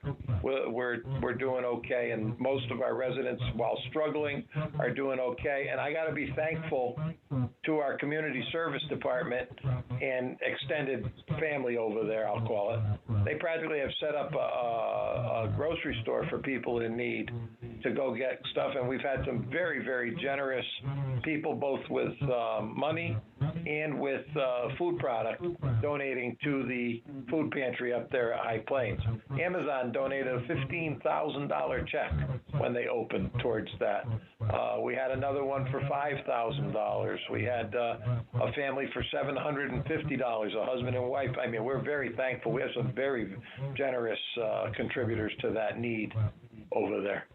We're doing okay, and most of our residents, while struggling, are doing okay. And I got to be thankful to our community service department and extended family over there, I'll call it. They practically have set up a grocery store for people in need to go get stuff, and we've had some very, very generous people, both with money and with food product, donating to the food pantry up there at High Plains. Amazon donated a $15,000 check when they opened towards that. We had another one for $5,000. We had a family for $750, a husband and wife. I mean, we're very thankful. We have some very generous contributors to that need over there.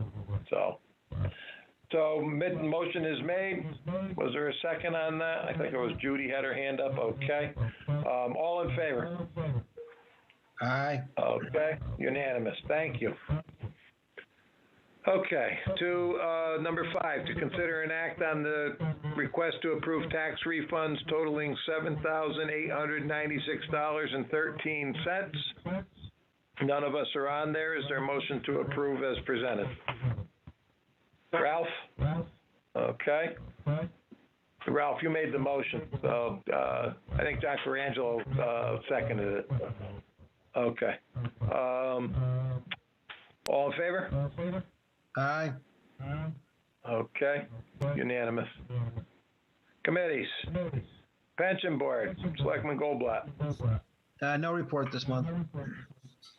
So motion is made. Was there a second on that? I think it was Judy had her hand up. Okay. All in favor? Aye. Okay. Unanimous. Thank you. Okay. To number 5, to consider an act on the request to approve tax refunds totaling $7,896.13. None of us are on there. Is there a motion to approve as presented? Ralph? Okay. Ralph, you made the motion. So I think Dr. Angelo seconded it. Okay. All in favor? Aye. Okay, unanimous. Committees, Pension Board, Selectman Goldblatt. No report this month.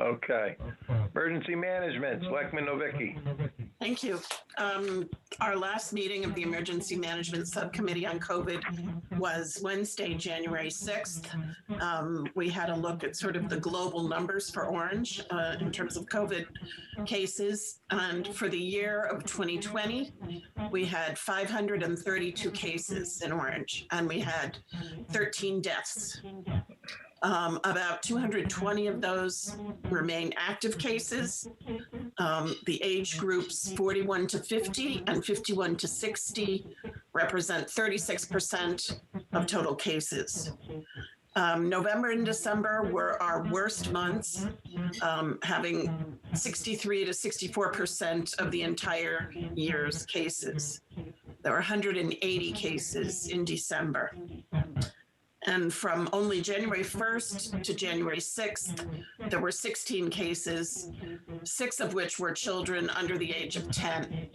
Okay. Emergency Management, Selectman Novicki. Thank you. Our last meeting of the Emergency Management Subcommittee on COVID was Wednesday, January 6th. We had a look at sort of the global numbers for Orange in terms of COVID cases. And for the year of 2020, we had 532 cases in Orange, and we had 13 deaths. About 220 of those remain active cases. The age groups 41 to 50 and 51 to 60 represent 36% of total cases. November and December were our worst months, having 63 to 64% of the entire year's cases. There were 180 cases in December. And from only January 1st to January 6th, there were 16 cases, 6 of which were children under the age of 10.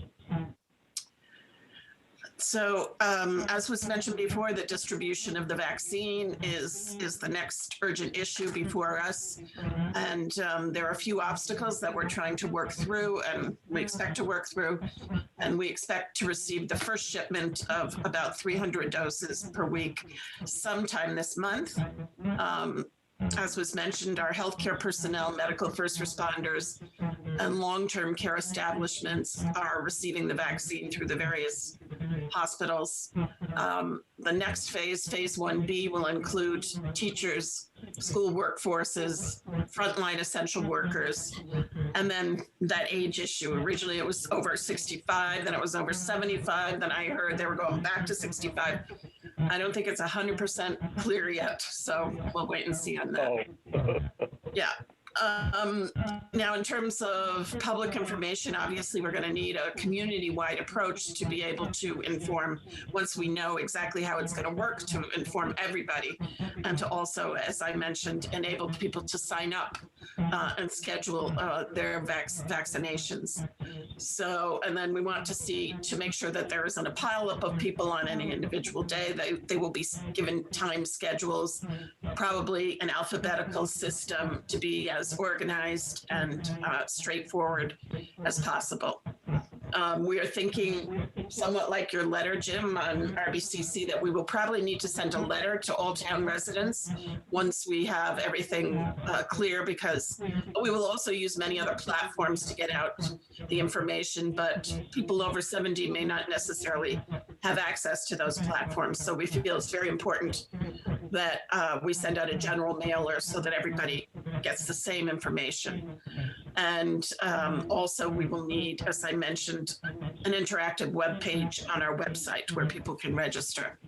So as was mentioned before, the distribution of the vaccine is the next urgent issue before us. And there are a few obstacles that we're trying to work through, and we expect to work through. And we expect to receive the first shipment of about 300 doses per week sometime this month. As was mentioned, our healthcare personnel, medical first responders, and long-term care establishments are receiving the vaccine through the various hospitals. The next phase, phase 1B, will include teachers, school workforces, frontline essential workers, and then that age issue. Originally, it was over 65, then it was over 75, then I heard they were going back to 65. I don't think it's 100% clear yet, so we'll wait and see on that. Yeah. Now, in terms of public information, obviously, we're going to need a community-wide approach to be able to inform, once we know exactly how it's going to work, to inform everybody, and to also, as I mentioned, enable people to sign up and schedule their vaccinations. So, and then we want to make sure that there isn't a pileup of people on any individual day. They will be given time schedules, probably an alphabetical system to be as organized and straightforward as possible. We are thinking, somewhat like your letter, Jim, on RBCC, that we will probably need to send a letter to all town residents once we have everything clear, because we will also use many other platforms to get out the information, but people over 70 may not necessarily have access to those platforms. So we feel it's very important that we send out a general mailer so that everybody gets the same information. And also we will need, as I mentioned, an interactive web page on our website where people can register.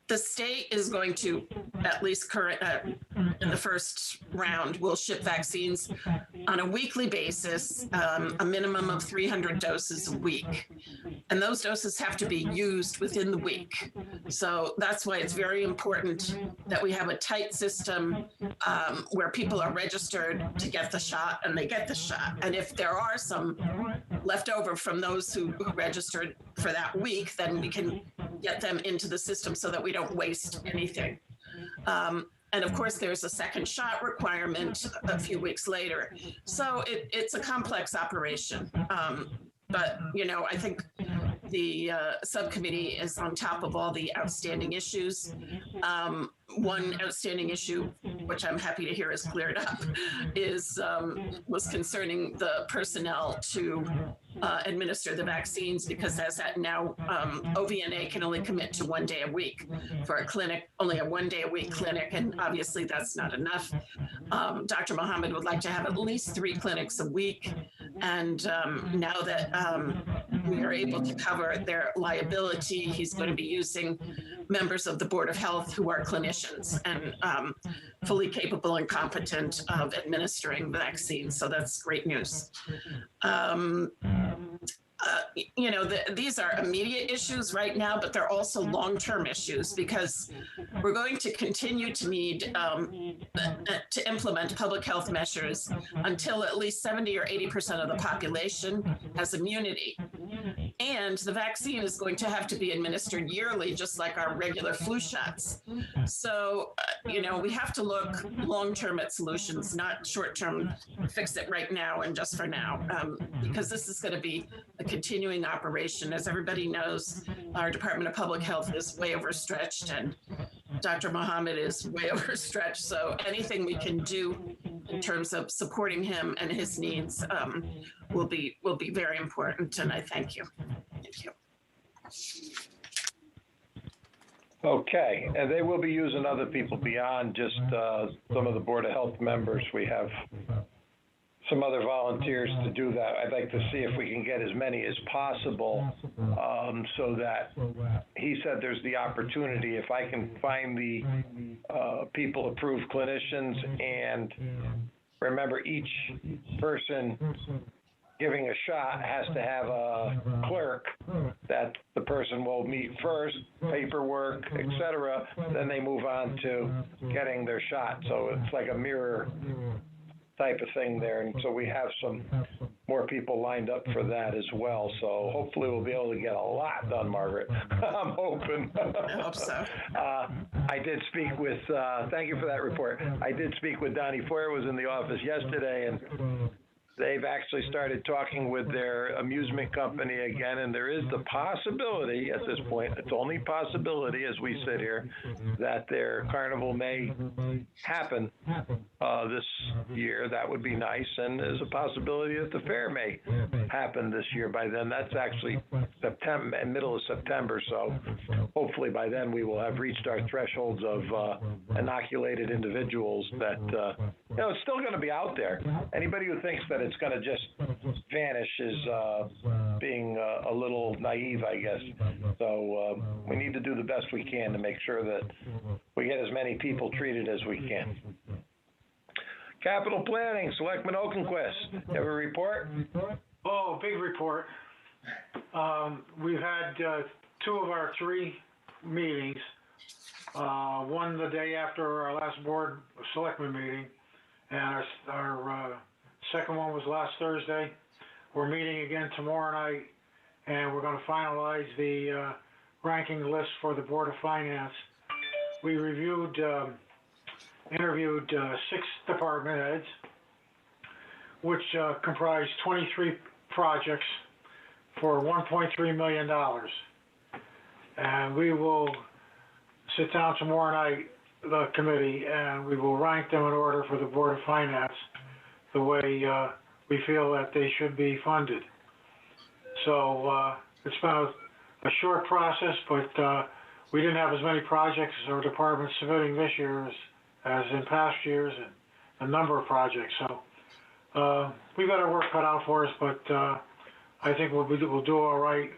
The state is going to, at least in the first round, will ship vaccines on a weekly basis, a minimum of 300 doses a week. And those doses have to be used within the week. So that's why it's very important that we have a tight system where people are registered to get the shot, and they get the shot. And if there are some left over from those who registered for that week, then we can get them into the system so that we don't waste anything. And of course, there's a second shot requirement a few weeks later. So it's a complex operation. But, you know, I think the subcommittee is on top of all the outstanding issues. One outstanding issue, which I'm happy to hear is cleared up, was concerning the personnel to administer the vaccines, because as at now, OVNA can only commit to 1 day a week for a clinic, only a 1 day a week clinic, and obviously that's not enough. Dr. Mohammed would like to have at least 3 clinics a week, and now that we are able to cover their liability, he's going to be using members of the Board of Health who are clinicians and fully capable and competent of administering the vaccine. So that's great news. these are immediate issues right now, but they're also long-term issues because we're going to continue to need to implement public health measures until at least 70 or 80% of the population has immunity. And the vaccine is going to have to be administered yearly, just like our regular flu shots. So, we have to look long-term at solutions, not short-term, fix it right now and just for now, because this is going to be a continuing operation. As everybody knows, our Department of Public Health is way overstretched and Dr. Mohammed is way overstretched. So anything we can do in terms of supporting him and his needs will be very important. And I thank you. Thank you. Okay, and they will be using other people beyond just some of the Board of Health members. We have some other volunteers to do that. I'd like to see if we can get as many as possible so that he said there's the opportunity, if I can find the people-approved clinicians, and remember each person giving a shot has to have a clerk that the person will meet first, paperwork, etc. Then they move on to getting their shot. So it's like a mirror type of thing there. And so we have some more people lined up for that as well. So hopefully we'll be able to get a lot done, Margaret. I'm hoping. I hope so. I did speak with, thank you for that report. I did speak with Donnie Foyer, was in the office yesterday, and they've actually started talking with their amusement company again, and there is the possibility at this point, it's only possibility as we sit here, that their carnival may happen this year. That would be nice, and there's a possibility that the fair may happen this year by then. That's actually September, middle of September, so hopefully by then we will have reached our thresholds of inoculated individuals that, it's still going to be out there. Anybody who thinks that it's going to just vanish is being a little naive, I guess. So we need to do the best we can to make sure that we get as many people treated as we can. Capital planning, Selectman Oakenquist, you have a report? Oh, big report. We've had 2 of our 3 meetings. One the day after our last board of selectmen meeting, and our second one was last Thursday. We're meeting again tomorrow night, and we're going to finalize the ranking list for the Board of Finance. We interviewed 6 department heads, which comprise 23 projects for $1.3 million. And we will sit down tomorrow night, the committee, and we will rank them in order for the Board of Finance the way we feel that they should be funded. So it's been a short process, but we didn't have as many projects or departments submitting this year as in past years, and a number of projects. So we've got our work cut out for us, but I think we'll do all right.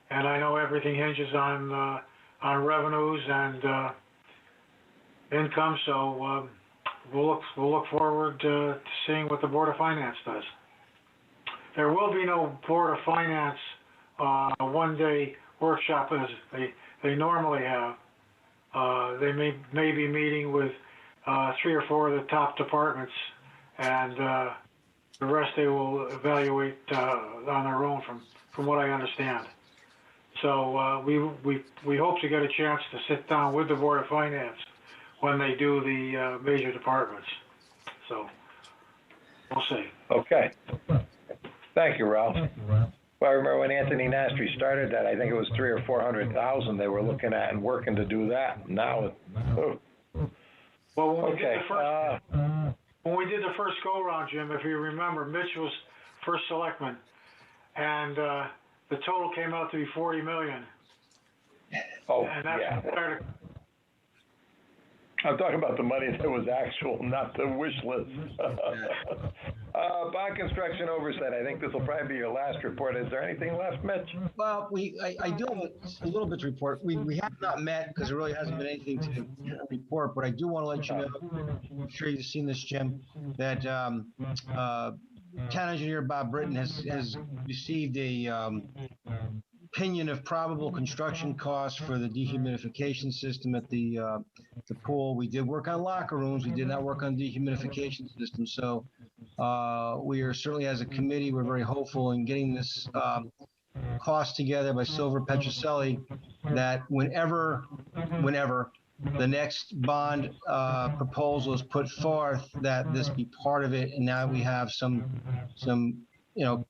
And I know everything hinges on revenues and income, so we'll look forward to seeing what the Board of Finance does. There will be no Board of Finance one-day workshop as they normally have. They may be meeting with 3 or 4 of the top departments, and the rest they will evaluate on their own, from what I understand. So we hope to get a chance to sit down with the Board of Finance when they do the major departments. So we'll see. Okay. Thank you, Ralph. Well, I remember when Anthony Nastri started that, I think it was 300,000 or 400,000 they were looking at and working to do that. Now, well, when we did the first go-round, Jim, if you remember, Mitch was first selectman, and the total came out to be $40 million. Oh, and that's yeah. I'm talking about the money that was actual, not the wish list. Bond construction oversight. I think this will probably be your last report. Is there anything left, Mitch? Well, I do have a little bit to report. We have not met because there really hasn't been anything to report, but I do want to let you know, I'm sure you've seen this, Jim, that Town Engineer Bob Britton has received a opinion of probable construction costs for the dehumidification system at the pool. We did work on locker rooms. We did not work on dehumidification system. So we are certainly, as a committee, we're very hopeful in getting this cost together by Silver Petrocelli, that whenever the next bond proposal is put forth, that this be part of it. And now we have some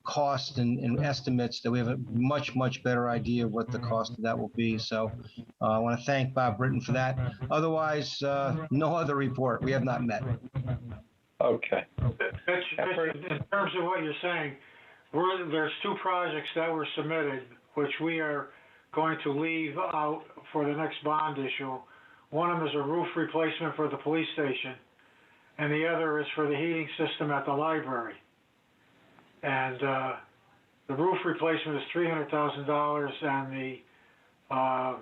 costs and estimates, that we have a much better idea of what the cost of that will be. So I want to thank Bob Britton for that. Otherwise, no other report. We have not met. Okay. Mitch, in terms of what you're saying, there's two projects that were submitted, which we are going to leave out for the next bond issue. One of them is a roof replacement for the police station, and the other is for the heating system at the library. And the roof replacement is $300,000, and the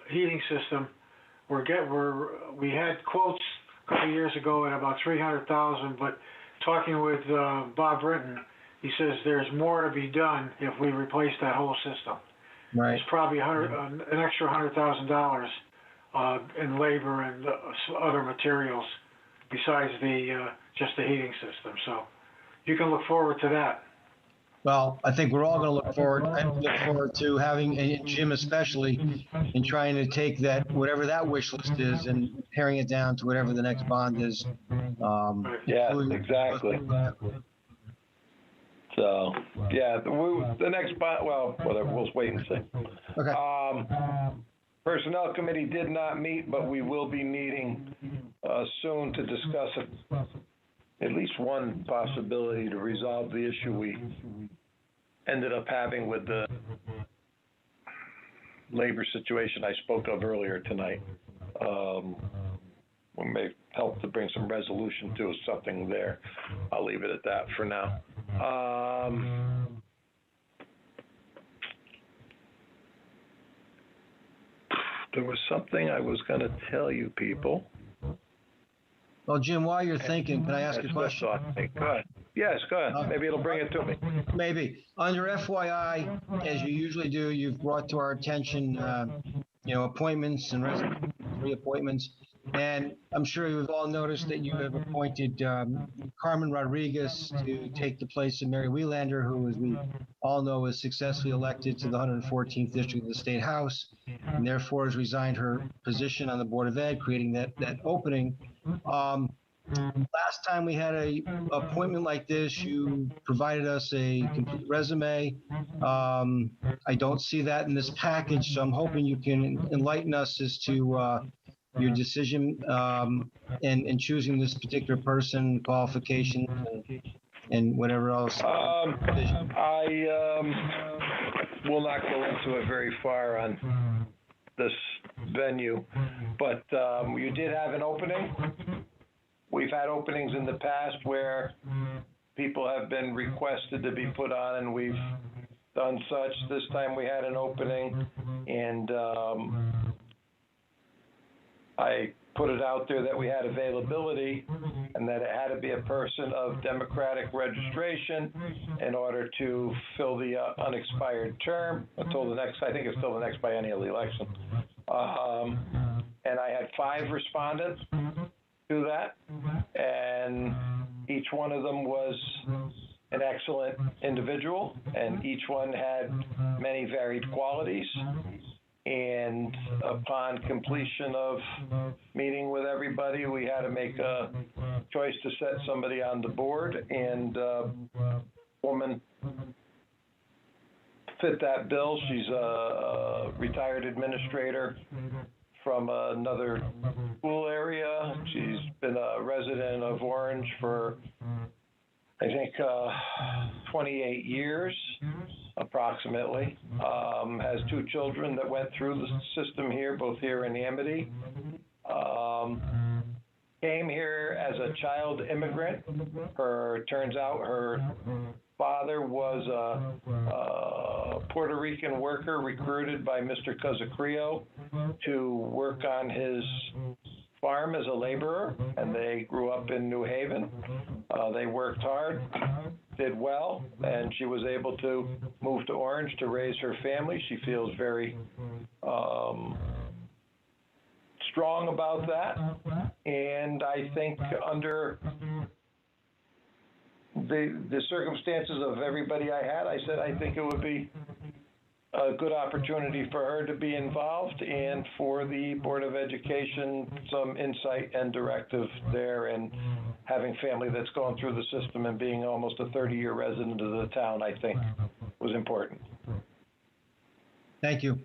heating system, we had quotes a couple years ago at about $300,000, but talking with Bob Britton, he says there's more to be done if we replace that whole system. Right. It's probably an extra $100,000 in labor and other materials besides just the heating system. So you can look forward to that. Well, I think we're all going to look forward to having, and Jim especially, in trying to take that, whatever that wish list is, and paring it down to whatever the next bond is. Yeah, exactly. So, yeah, the next bond, well, whatever, we'll wait and see. Okay. Personnel Committee did not meet, but we will be meeting soon to discuss at least one possibility to resolve the issue we ended up having with the labor situation I spoke of earlier tonight. We may help to bring some resolution to something there. I'll leave it at that for now. There was something I was going to tell you people. Well, Jim, while you're thinking, can I ask a question? Go ahead. Yes, go ahead. Maybe it'll bring it to me. Maybe. Under FYI, as you usually do, you've brought to our attention, appointments and reappointments. And I'm sure you've all noticed that you have appointed Carmen Rodriguez to take the place of Mary Welander, who, as we all know, was successfully elected to the 114th District of the State House, and therefore has resigned her position on the Board of Ed, creating that opening. Last time we had a appointment like this, you provided us a complete resume. I don't see that in this package, so I'm hoping you can enlighten us as to your decision in choosing this particular person, qualifications, and whatever else. I will not go into it very far on this venue, but you did have an opening. We've had openings in the past where people have been requested to be put on, and we've done such. This time we had an opening, and I put it out there that we had availability and that it had to be a person of Democratic registration in order to fill the unexpired term until the next, I think it's still the next biennial election. And I had 5 respondents to that, and each one of them was an excellent individual, and each one had many varied qualities. And upon completion of meeting with everybody, we had to make a choice to set somebody on the board, and woman fit that bill. She's a retired administrator from another school area. She's been a resident of Orange for, I think, 28 years, approximately. Has 2 children that went through the system here, both here in Amity. Came here as a child immigrant. Turns out her father was a Puerto Rican worker recruited by Mr. Casacrio to work on his farm as a laborer, and they grew up in New Haven. They worked hard, did well, and she was able to move to Orange to raise her family. She feels very strong about that, and I think under the circumstances of everybody I had, I said I think it would be a good opportunity for her to be involved, and for the Board of Education some insight and directive there, and having family that's gone through the system and being almost a 30-year resident of the town, I think was important. Thank you.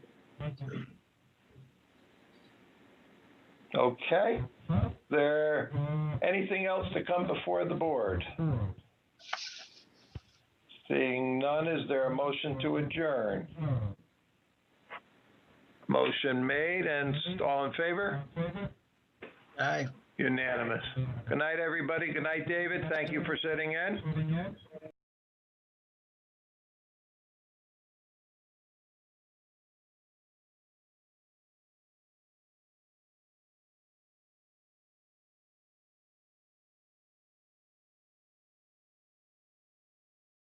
Okay. There anything else to come before the board? Seeing none, is there a motion to adjourn? Motion made, and all in favor? Aye. Unanimous. Good night, everybody. Good night, David. Thank you for sitting in.